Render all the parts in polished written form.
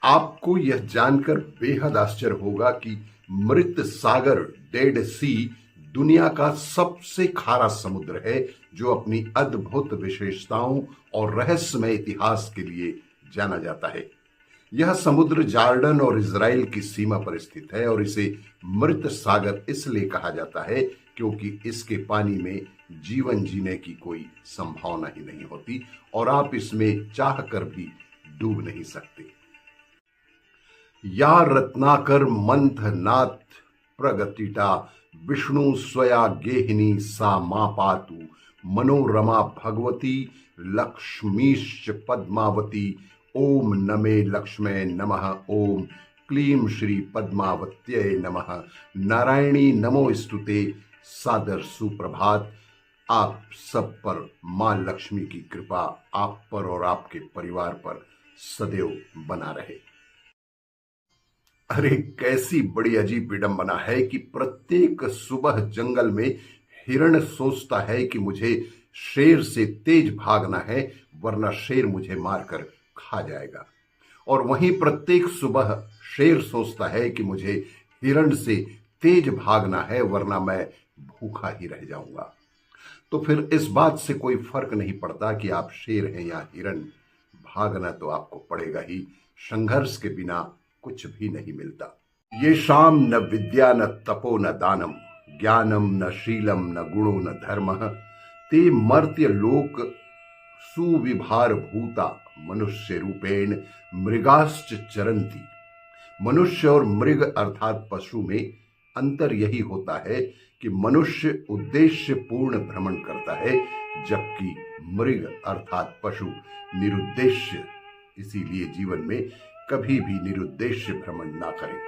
आपको यह जानकर बेहद आश्चर्य होगा कि मृत सागर डेड सी दुनिया का सबसे खारा समुद्र है, जो अपनी अद्भुत विशेषताओं और रहस्यमय इतिहास के लिए जाना जाता है। यह समुद्र जॉर्डन और इजराइल की सीमा पर स्थित है और इसे मृत सागर इसलिए कहा जाता है क्योंकि इसके पानी में जीवन जीने की कोई संभावना ही नहीं होती और आप इसमें चाहकर भी डूब नहीं सकते। या रत्नाकर मंथनाथ प्रगतिटा विष्णु स्वया गेहिनी सा मा पातु मनोरमा भगवती लक्ष्मीश्च पद्मावती ओम नमे लक्ष्मे नमः ओम क्लीं श्री पद्मावत्यै नमः नारायणी नमो स्तुते। सादर सुप्रभात। आप सब पर मां लक्ष्मी की कृपा आप पर और आपके परिवार पर सदैव बना रहे। अरे कैसी बड़ी अजीब विडंबना है कि प्रत्येक सुबह जंगल में हिरण सोचता है कि मुझे शेर से तेज भागना है, वरना शेर मुझे मारकर खा जाएगा। और वहीं प्रत्येक सुबह शेर सोचता है कि मुझे हिरण से तेज भागना है, वरना मैं भूखा ही रह जाऊंगा। तो फिर इस बात से कोई फर्क नहीं पड़ता कि आप शेर हैं या हिरण, भागना तो आपको पड़ेगा ही। संघर्ष के बिना कुछ भी नहीं मिलता। ये शाम न विद्या न तपो न दानम ज्ञानम न शीलम न गुणो न धर्मः ते मर्त्य लोक सुविभार भूता मनुष्य रूपेण मृगाश्च चरंती। मनुष्य और मृग अर्थात पशु में अंतर यही होता है कि मनुष्य उद्देश्य पूर्ण भ्रमण करता है, जबकि मृग अर्थात पशु निरुद्देश्य। इसीलिए जीवन में कभी भी निरुद्देश्य भ्रमण ना करें।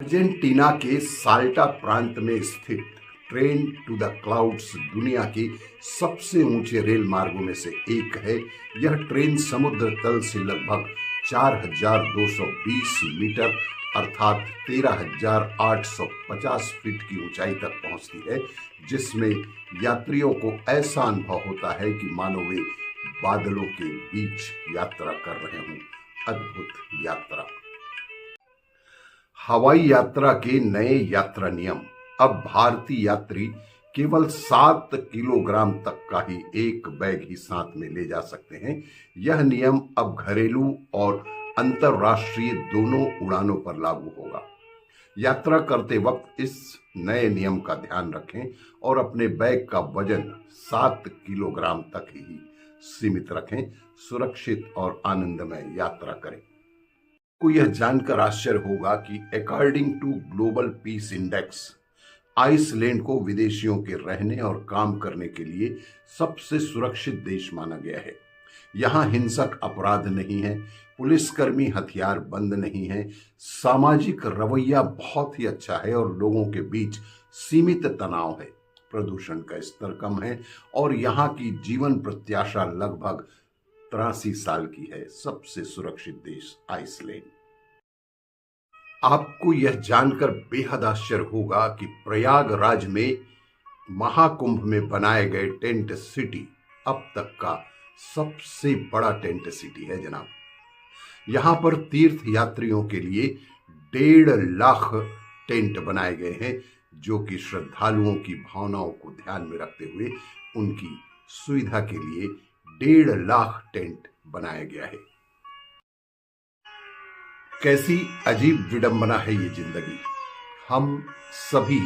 अर्जेंटीना के साल्टा प्रांत में स्थित ट्रेन टू द क्लाउड्स दुनिया के सबसे ऊंचे रेल मार्गों में से एक है। यह ट्रेन समुद्र तल से लगभग 4220 मीटर अर्थात 13,850 फीट की ऊंचाई तक पहुंचती है, जिसमें यात्रियों को ऐसा अनुभव होता है कि मानो वे बादलों के बीच यात्रा कर रहे हों। अद्भुत यात्रा। हवाई यात्रा के नए यात्रा नियम। अब भारतीय यात्री केवल 7 किलोग्राम तक का ही एक बैग ही साथ में ले जा सकते हैं। यह नियम अब घरेलू और अंतरराष्ट्रीय दोनों उड़ानों पर लागू होगा। यात्रा करते वक्त इस नए नियम का ध्यान रखें और अपने बैग का वजन 7 किलोग्राम तक ही सीमित रखें। सुरक्षित और आनंदमय यात्रा करें। को यह जानकर आश्चर्य होगा कि according to global peace index Iceland को विदेशियों के रहने और काम करने के लिए सबसे सुरक्षित देश माना गया है। यहाँ हिंसक अपराध नहीं है, पुलिसकर्मी हथियार बंद नहीं है, सामाजिक रवैया बहुत ही अच्छा है और लोगों के बीच सीमित तनाव है। प्रदूषण का स्तर कम है और यहाँ की जीवन प्रत्याशा लगभग 83 साल की है। सबसे सुरक्षित देश आइसलैंड। आपको यह जानकर बेहद आश्चर्य होगा कि प्रयागराज में महाकुंभ में बनाए गए टेंट सिटी अब तक का सबसे बड़ा टेंट सिटी है जनाब। यहां पर तीर्थ यात्रियों के लिए 1.5 लाख टेंट बनाए गए हैं, जो कि श्रद्धालुओं की भावनाओं को ध्यान में रखते हुए उनकी सुविधा के लिए 1.5 लाख टेंट बनाया गया है। कैसी अजीब विडंबना है ये जिंदगी। हम सभी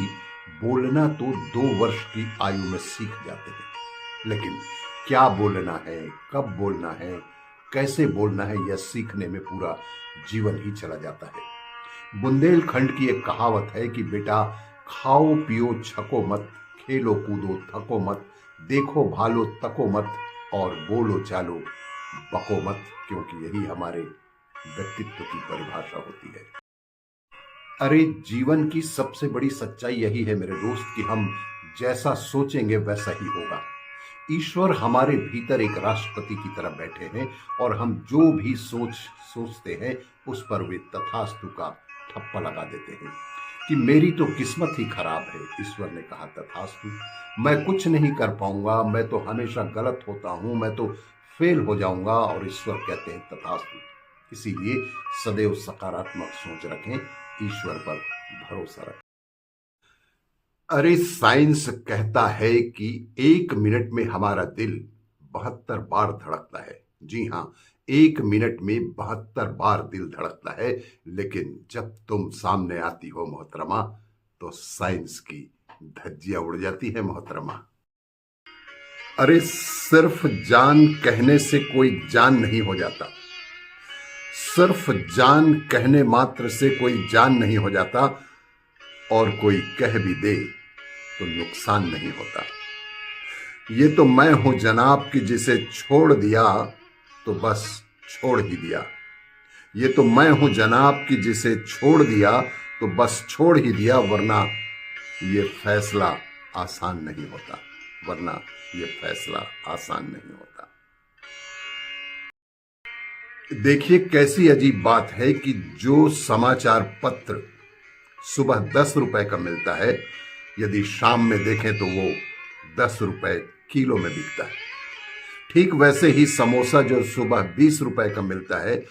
बोलना तो 2 वर्ष की आयु में सीख जाते हैं, लेकिन क्या बोलना है, कब बोलना है, कैसे बोलना है, यह सीखने में पूरा जीवन ही चला जाता है। बुंदेलखंड की एक कहावत है कि बेटा खाओ पियो छको मत, खेलो कूदो थको मत, देखो भालो तको मत और बोलो चालो बको मत, क्योंकि यही हमारे व्यक्तित्व की परिभाषा होती है। अरे जीवन की सबसे बड़ी सच्चाई यही है मेरे दोस्त कि हम जैसा सोचेंगे वैसा ही होगा। ईश्वर हमारे भीतर एक राष्ट्रपति की तरह बैठे हैं और हम जो भी सोचते हैं उस पर वे तथास्तु का ठप्पा लगा देते हैं कि मेरी तो किस्मत ही खराब है। ईश्वर ने कहा तथास्तु, मैं कुछ नहीं कर पाऊंगा, मैं तो हमेशा गलत होता हूं, मैं तो फेल हो जाऊंगा। और ईश्वर कहते हैं तथास्तु। इसीलिए सदैव सकारात्मक सोच रखें, ईश्वर पर भरोसा रखें। अरे साइंस कहता है कि 1 मिनट में हमारा दिल 72 बार धड़कता है। जी हां, 1 मिनट में 72 बार दिल धड़कता है। लेकिन जब तुम सामने आती हो मोहतरमा, तो साइंस की धज्जियां उड़ जाती है मोहतरमा। अरे सिर्फ जान कहने से कोई जान नहीं हो जाता। सिर्फ जान कहने मात्र से कोई जान नहीं हो जाता, और कोई कह भी दे तो नुकसान नहीं होता। ये तो मैं हूं जनाब कि जिसे छोड़ दिया तो बस छोड़ ही दिया। ये तो मैं हूं जनाब कि जिसे छोड़ दिया तो बस छोड़ ही दिया, वरना ये फैसला आसान नहीं होता। वरना ये फैसला आसान नहीं होता। देखिए कैसी अजीब बात है कि जो समाचार पत्र सुबह 10 रुपए का मिलता है, यदि शाम में देखें तो वो 10 रुपए किलो में बिकता है। ठीक वैसे ही समोसा जो सुबह 20 रुपए का मिलता है,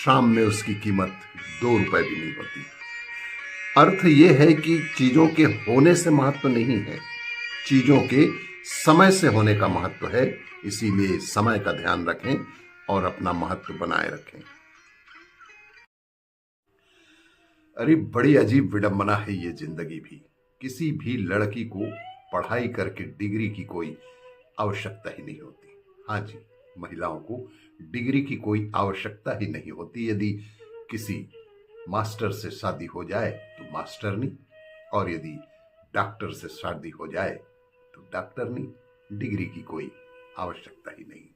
शाम में उसकी कीमत 2 रुपए भी नहीं होती। अर्थ यह है कि चीजों के होने से महत्व नहीं है, चीजों के समय से होने का महत्व है। इसीलिए समय का ध्यान रखें और अपना महत्व बनाए रखें। अरे बड़ी अजीब विडंबना है ये जिंदगी भी। किसी भी लड़की को पढ़ाई करके डिग्री की कोई आवश्यकता ही नहीं होती। हाँ जी, महिलाओं को डिग्री की कोई आवश्यकता ही नहीं होती। यदि किसी मास्टर से शादी हो जाए तो मास्टरनी, और यदि डॉक्टर से शादी हो जाए तो डॉक्टरनी। डिग्री की कोई आवश्यकता ही नहीं।